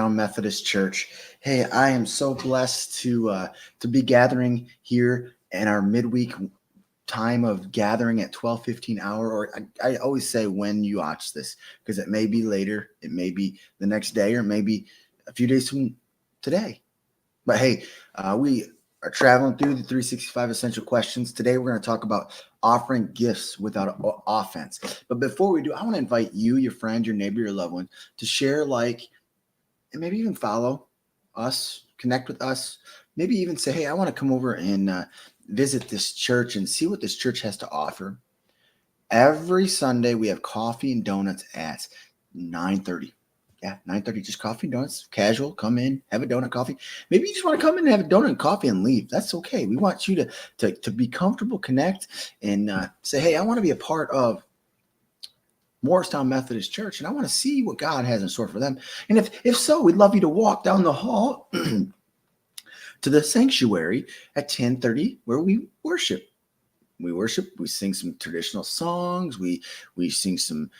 Morristown Methodist Church. Hey, I am so blessed to be gathering here in our midweek time of gathering at 12:15 hour, or I always say when you watch this, because it may be later, it may be the next day, or maybe a few days from today. But hey, we are traveling through the 365 essential questions. Today, we're going to talk about offering gifts without offense. But before we do, I want to invite you, your friend, your neighbor, your loved one to share, like, and maybe even follow us, connect with us, maybe even say, hey, I want to come over and visit this church and see what this church has to offer. Every Sunday, we have coffee and donuts at 9:30. Yeah, 9:30, just coffee and donuts, casual, come in, have a donut, coffee. Maybe you just want to come in and have a donut and coffee and leave. That's okay. We want you to be comfortable, connect, and say, hey, I want to be a part of Morristown Methodist Church, and I want to see what God has in store for them. And if so, we'd love you to walk down the hall to the sanctuary at 10:30 where we worship. We sing some traditional songs, we sing some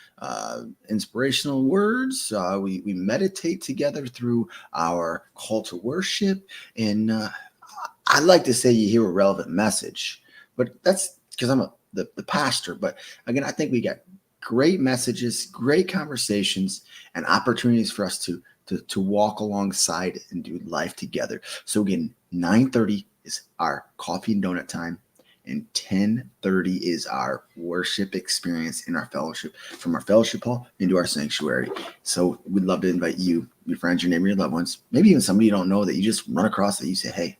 inspirational words, we meditate together through our call to worship, and I'd like to say you hear a relevant message, but that's because I'm the pastor. But again, I think we got great messages, great conversations, and opportunities for us to walk alongside and do life together. So again, 9:30 is our coffee and donut time, and 10:30 is our worship experience in our fellowship, from our fellowship hall into our sanctuary. So we'd love to invite you, your friends, your neighbor, your loved ones, maybe even somebody you don't know that you just run across that you say, hey,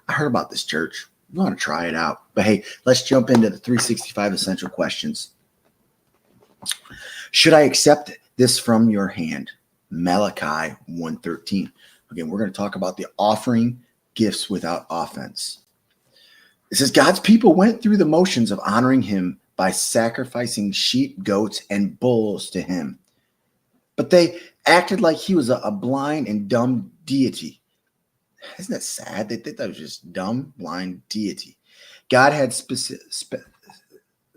I heard about this church. We want to try it out. But hey, let's jump into the 365 essential questions. Should I accept this from your hand? Malachi 1:13. Again, we're going to talk about the offering gifts without offense. It says God's people went through the motions of honoring him by sacrificing sheep, goats, and bulls to him. But they acted like he was a blind and dumb deity. Isn't that sad? They thought that was just dumb, blind deity. God had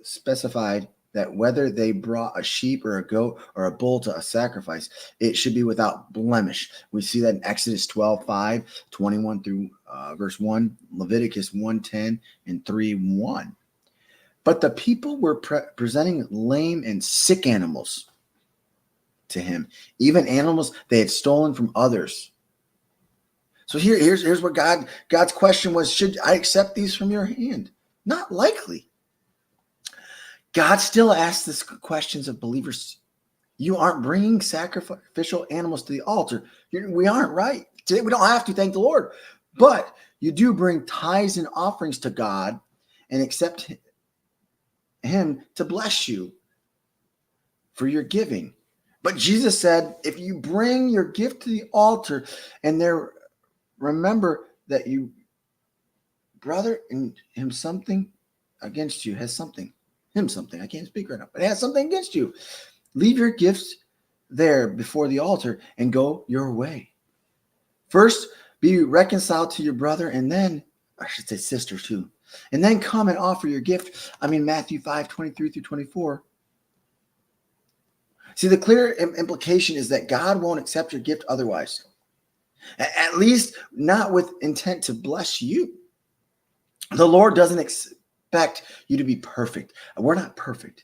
specified that whether they brought a sheep or a goat or a bull to a sacrifice, it should be without blemish. We see that in Exodus 12:5, 21 through verse 1, Leviticus 1:10, and 3:1. But the people were presenting lame and sick animals to him, even animals they had stolen from others. So here's what God's question was: should I accept these from your hand? Not likely. God still asks this questions of believers. You aren't bringing sacrificial animals to the altar. We aren't, right? Today we don't have to, thank the Lord. But you do bring tithes and offerings to God and accept him to bless you for your giving. But Jesus said, if you bring your gift to the altar and there, remember that you brother in him something against you, has something. Him something. I can't speak right now, but it has something against you. Leave your gifts there before the altar and go your way. First, be reconciled to your brother, and then, I should say sister too, and then come and offer your gift. Matthew 5:23 through 24. See, the clear implication is that God won't accept your gift otherwise. At least not with intent to bless you. The Lord doesn't expect you to be perfect. We're not perfect,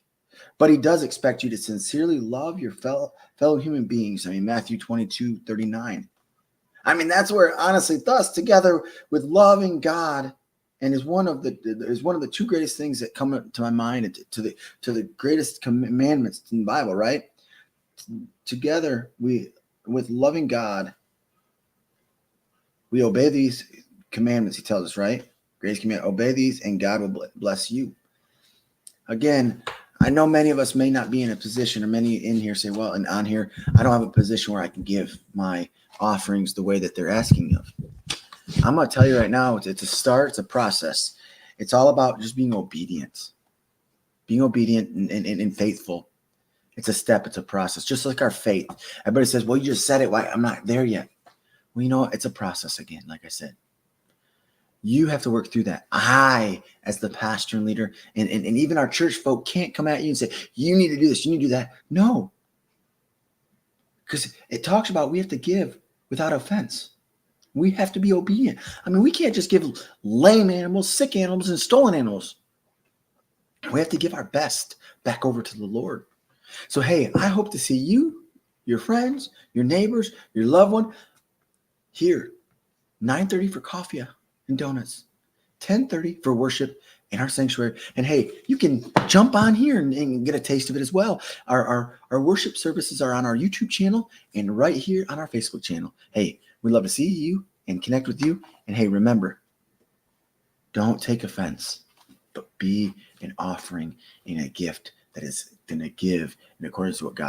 but he does expect you to sincerely love your fellow human beings. Matthew 22:39. That's where, honestly, thus together with loving God, and is one of the two greatest things that come to my mind, to the greatest commandments in the Bible, right? Together with loving God, we obey these commandments. He tells us, right? Greatest command, obey these, and God will bless you. Again, I know many of us may not be in a position, or many in here say, well, and on here, I don't have a position where I can give my offerings the way that they're asking of. I'm going to tell you right now, it's a start, it's a process. It's all about just being obedient. Being obedient and faithful. It's a step, it's a process, just like our faith. Everybody says, well, you just said it. Why? I'm not there yet. Well, it's a process again, like I said. You have to work through that. I, as the pastor and leader, and even our church folk can't come at you and say, you need to do this, you need to do that. No. Because it talks about we have to give without offense. We have to be obedient. I mean, we can't just give lame animals, sick animals, and stolen animals. We have to give our best back over to the Lord. So, hey, I hope to see you, your friends, your neighbors, your loved one here, 9:30 for coffee and donuts, 10:30 for worship in our sanctuary. And hey, you can jump on here and get a taste of it as well. Our worship services are on our YouTube channel and right here on our Facebook channel. Hey, we'd love to see you and connect with you. And hey, remember, don't take offense, but be an offering and a gift that is going to give in accordance to what God